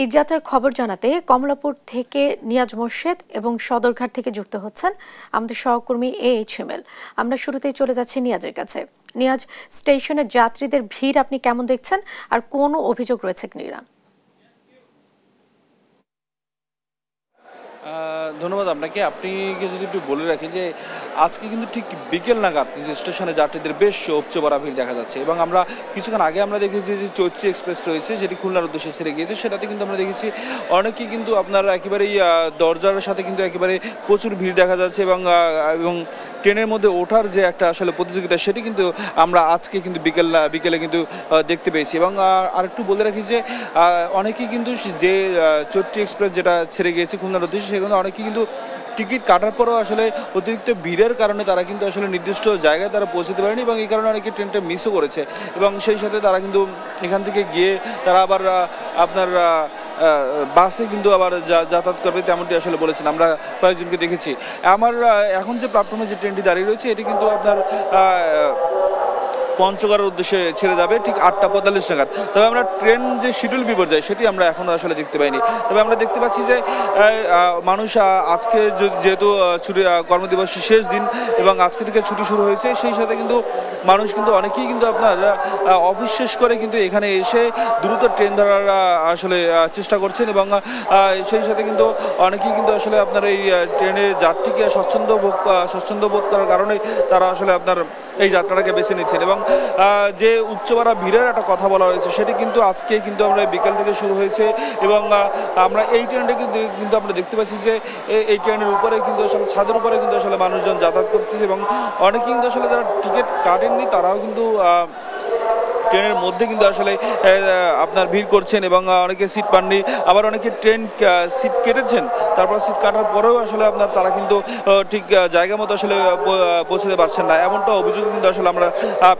ঈদযাত্রার খবর জানাতে কমলাপুর থেকে নিয়াজ মোর্শেদ এবং সদরঘাট থেকে যুক্ত হচ্ছেন আমাদের সহকর্মী AHML। আমরা শুরুতেই চলে যাচ্ছি নিয়াজের কাছে। নিয়াজ, স্টেশনে যাত্রীদের ভিড় আপনি কেমন দেখছেন আর কোন অভিযোগ রয়েছে কিনা? ধন্যবাদ আপনাকে। আপনিকে যদি একটু বলে রাখি যে আজকে কিন্তু ঠিক বিকেল নাগাদ কিন্তু স্টেশনে যাত্রীদের বেশ উপচে পড়া ভিড় দেখা যাচ্ছে এবং আমরা কিছুক্ষণ আগে আমরা দেখেছি যে চৈত্রী এক্সপ্রেস রয়েছে যেটি খুলনার উদ্দেশ্যে ছেড়ে গিয়েছে, সেটাতে কিন্তু আমরা দেখেছি অনেকেই কিন্তু আপনার একেবারেই দরজার সাথে কিন্তু একেবারে প্রচুর ভিড় দেখা যাচ্ছে এবং ট্রেনের মধ্যে ওঠার যে একটা আসলে প্রতিযোগিতা সেটি কিন্তু আমরা আজকে কিন্তু বিকেলে কিন্তু দেখতে পেয়েছি। এবং আরেকটু বলে রাখি যে অনেকেই কিন্তু যে চৈত্রী এক্সপ্রেস যেটা ছেড়ে গিয়েছে খুলনার উদ্দেশ্যে সেখানে অনেকেই কিন্তু টিকিট কাটার পরেও আসলে অতিরিক্ত ভিড়ের কারণে তারা কিন্তু আসলে নির্দিষ্ট জায়গায় তারা পৌঁছতে পারেনি এবং এই কারণে অনেকে ট্রেনটা মিসও করেছে এবং সেই সাথে তারা কিন্তু এখান থেকে গিয়ে তারা আবার আপনার বাসে কিন্তু আবার যাতায়াত করবে তেমনটি আসলে বলেছেন। আমরা কয়েকজনকে দেখেছি। আমার এখন যে প্ল্যাটফর্মে যে ট্রেনটি দাঁড়িয়ে রয়েছে এটি কিন্তু আপনার পঞ্চগড়ের উদ্দেশ্যে ছেড়ে যাবে ঠিক 8টা 45 নাগাদ। তবে আমরা ট্রেন যে শিডিউল বিপর্যয় সেটি আমরা এখনও আসলে দেখতে পাইনি। তবে আমরা দেখতে পাচ্ছি যে মানুষ আজকে যেহেতু ছুটি কর্মদিবসের শেষ দিন এবং আজকে থেকে ছুটি শুরু হয়েছে, সেই সাথে কিন্তু মানুষ কিন্তু অনেকেই কিন্তু আপনার অফিস শেষ করে কিন্তু এখানে এসে দ্রুত ট্রেন ধরার আসলে চেষ্টা করছেন এবং সেই সাথে কিন্তু অনেকেই কিন্তু আসলে আপনার এই ট্রেনে যাত্রীকে স্বচ্ছন্দ বোধ করার কারণে তারা আসলে আপনার এই যাত্রাটাকে বেছে নিচ্ছেন। এবং যে উপচেপড়া ভিড়ের একটা কথা বলা হয়েছে সেটি কিন্তু আজকে কিন্তু আমরা বিকেল থেকে শুরু হয়েছে এবং আমরা এই ট্রেনটা কিন্তু আমরা দেখতে পাচ্ছি যে এই ট্রেনের উপরে কিন্তু আসলে ছাদের উপরে কিন্তু আসলে মানুষজন যাতায়াত করতেছে এবং অনেকে কিন্তু আসলে যারা টিকিট কাটেননি তারাও কিন্তু ট্রেনের মধ্যে কিন্তু আসলে আপনার ভিড় করছেন এবং অনেকে সিট পাননি, আবার অনেকে ট্রেন সিট কেটেছেন তারপর সিট কাটার পরেও আসলে আপনার তারা কিন্তু ঠিক জায়গা মতো আসলে পৌঁছতে পারছেন না, এমনটা অভিযোগ কিন্তু আসলে আমরা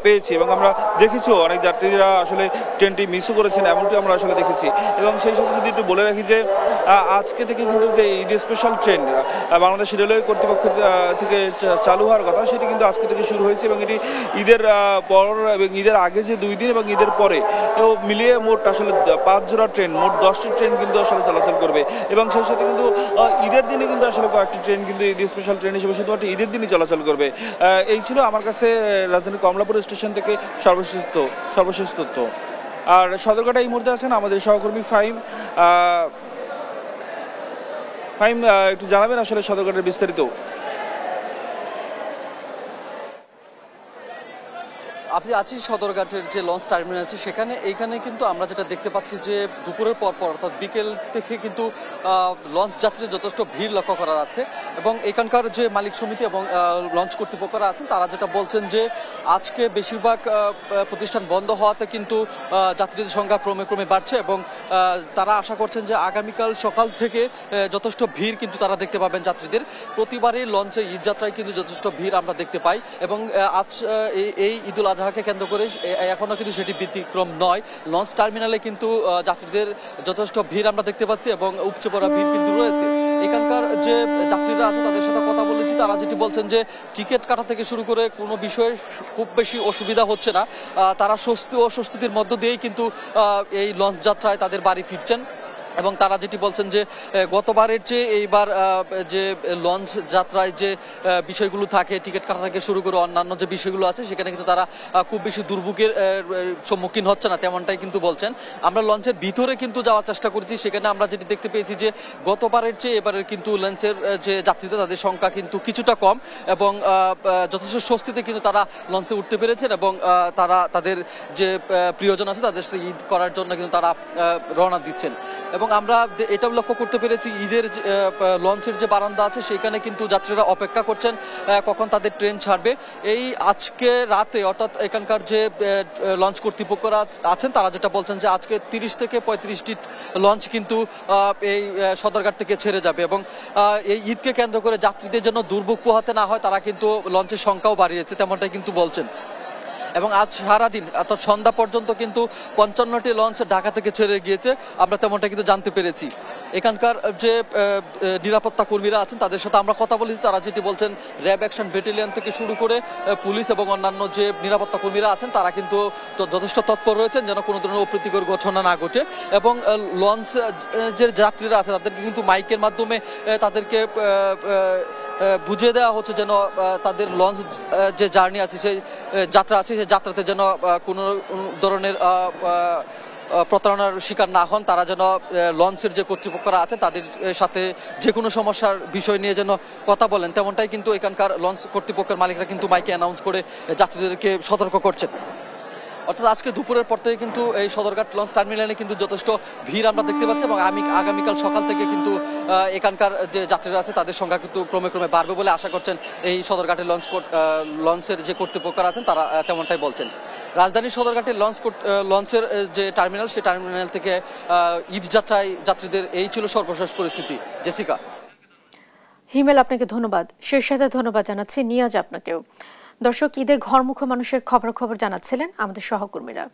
পেয়েছি এবং আমরা দেখেছিও অনেক যাত্রীরা আসলে ট্রেনটি মিসও করেছেন এমনটি আমরা আসলে দেখেছি। এবং সেই সাথে যদি একটু বলে রাখি যে আজকে থেকে কিন্তু যে Eid special train Bangladesh railway কর্তৃপক্ষ থেকে চালু হওয়ার কথা সেটি কিন্তু আজকে থেকে শুরু হয়েছে এবং এটি ঈদের পর এবং ঈদের আগে যে 2 দিন এবং ঈদের পরে মিলিয়ে মোট আসলে 5 জোড়া ট্রেন, মোট 10টি ট্রেন কিন্তু আসলে চলাচল করবে এবং সেই সাথে কিন্তু ঈদের দিনে কিন্তু আসলে কয়েকটি ট্রেন কিন্তু ঈদ স্পেশাল ট্রেন হিসেবে শুধুমাত্র ঈদের দিনই চলাচল করবে। এই ছিল আমার কাছে রাজধানী কমলাপুর স্টেশন থেকে সর্বশেষ তথ্য। আর সদরঘাটে এই মুহূর্তে আছেন আমাদের সহকর্মী ফাহিম। একটু জানাবেন আসলে সদরঘাটের বিস্তারিত। আপনি আছি সদরঘাটের যে লঞ্চ টার্মিনাল আছে এইখানে কিন্তু আমরা যেটা দেখতে পাচ্ছি যে দুপুরের পর অর্থাৎ বিকেল থেকে কিন্তু লঞ্চ যাত্রীদের যথেষ্ট ভিড় লক্ষ্য করা যাচ্ছে এবং এখানকার যে মালিক সমিতি এবং লঞ্চ কর্তৃপক্ষরা আছেন তারা যেটা বলছেন যে আজকে বেশিরভাগ প্রতিষ্ঠান বন্ধ হওয়াতে কিন্তু যাত্রীদের সংখ্যা ক্রমে বাড়ছে এবং তারা আশা করছেন যে আগামীকাল সকাল থেকে যথেষ্ট ভিড় কিন্তু তারা দেখতে পাবেন যাত্রীদের। প্রতিবারই লঞ্চে ঈদ যাত্রায় কিন্তু যথেষ্ট ভিড় আমরা দেখতে পাই এবং আজ এই ঈদুল আজহাকে কেন্দ্র করে এখনো কিন্তু সেটি ব্যতিক্রম নয়। লঞ্চ টার্মিনালে কিন্তু যাত্রীদের যথেষ্ট ভিড় আমরা দেখতে পাচ্ছি এবং উপচে পড়া ভিড় কিন্তু রয়েছে। এখানকার যে যাত্রীরা আছে তাদের সাথে কথা বলেছি, তারা যেটি বলছেন যে টিকিট কাটা থেকে শুরু করে কোনো বিষয়ে খুব বেশি অসুবিধা হচ্ছে না, তারা স্বস্তির মধ্য দিয়েই কিন্তু এই লঞ্চ যাত্রায় তাদের বাড়ি ফিরছেন এবং তারা যেটি বলছেন যে গতবারের যে এইবার যে লঞ্চ যাত্রায় যে বিষয়গুলো থাকে টিকিট কাটা থেকে শুরু করে অন্যান্য যে বিষয়গুলো আছে সেখানে কিন্তু তারা খুব বেশি দুর্ভোগের সম্মুখীন হচ্ছে না তেমনটাই কিন্তু বলছেন। আমরা লঞ্চের ভিতরে কিন্তু যাওয়ার চেষ্টা করেছি, সেখানে আমরা যেটি দেখতে পেয়েছি যে গতবারের চেয়ে এবারের কিন্তু লঞ্চের যে যাত্রীদের তাদের সংখ্যা কিন্তু কিছুটা কম এবং যথেষ্ট স্বস্তিতে কিন্তু তারা লঞ্চে উঠতে পেরেছেন এবং তারা তাদের যে প্রিয়জন আছে তাদের সাথে ঈদ করার জন্য কিন্তু তারা রওনা দিচ্ছেন। এবং আমরা এটাও লক্ষ্য করতে পেরেছি ঈদের লঞ্চের যে বারান্দা আছে সেখানে কিন্তু যাত্রীরা অপেক্ষা করছেন কখন তাদের ট্রেন ছাড়বে। এই আজকে রাতে অর্থাৎ এখানকার যে লঞ্চ কর্তৃপক্ষরা আছেন তারা যেটা বলছেন যে আজকে 30 থেকে 35টি লঞ্চ কিন্তু এই সদরঘাট থেকে ছেড়ে যাবে এবং এই ঈদকে কেন্দ্র করে যাত্রীদের জন্য দুর্ভোগ পোহাতে না হয় তারা কিন্তু লঞ্চের সংখ্যাও বাড়িয়েছে তেমনটাই কিন্তু বলছেন। এবং আজ সারাদিন অর্থাৎ সন্ধ্যা পর্যন্ত কিন্তু 55টি লঞ্চ ঢাকা থেকে ছেড়ে গিয়েছে, আমরা তেমনটা কিন্তু জানতে পেরেছি। এখানকার যে নিরাপত্তা কর্মীরা আছেন তাদের সাথে আমরা কথা বলেছি, তারা যেটি বলছেন র্যাব অ্যাকশন ব্যাটালিয়ন থেকে শুরু করে পুলিশ এবং অন্যান্য যে নিরাপত্তা কর্মীরা আছেন তারা কিন্তু যথেষ্ট তৎপর রয়েছেন যেন কোনো ধরনের অপ্রীতিকর ঘটনা না ঘটে। এবং লঞ্চ যে যাত্রীরা আছে তাদেরকে কিন্তু মাইকের মাধ্যমে তাদেরকে বুঝিয়ে দেওয়া হচ্ছে যেন তাদের লঞ্চ যে জার্নি আছে, সেই যাত্রা আছে, সেই যাত্রাতে যেন কোনো ধরনের প্রতারণার শিকার না হন, তারা যেন লঞ্চের যে কর্তৃপক্ষরা আছে তাদের সাথে যে কোনো সমস্যার বিষয় নিয়ে যেন কথা বলেন, তেমনটাই কিন্তু এখানকার লঞ্চ কর্তৃপক্ষের মালিকরা কিন্তু মাইকে অ্যানাউন্স করে যাত্রীদেরকে সতর্ক করছেন। অর্থাৎ আজকে দুপুরের পর থেকে কিন্তু এই সদরঘাট লঞ্চ টার্মিনালে কিন্তু যথেষ্ট ভিড় আমরা দেখতে পাচ্ছি এবং আগামীকাল সকাল থেকে কিন্তু এখানকার যে যাত্রীরা আছে তাদের সংখ্যা কিন্তু ক্রমে ক্রমে বাড়বে বলে আশা করছেন এই সদরঘাটের লঞ্চের যে কর্তৃপক্ষরা আছেন তারা তেমনটাই বলছেন। রাজধানীর সদরঘাটের লঞ্চের যে টার্মিনাল, সেই টার্মিনাল থেকে ঈদ যাত্রায় যাত্রীদের এই ছিল সর্বশেষ পরিস্থিতি। জেসিকা। হিমেল, আপনাকে ধন্যবাদ। সেই সাথে ধন্যবাদ জানাচ্ছি নিয়াজ আপনাকেও। দর্শক, ঈদে ঘরমুখো মানুষের খবরাখবর জানাচ্ছিলেন আমাদের সহকর্মীরা।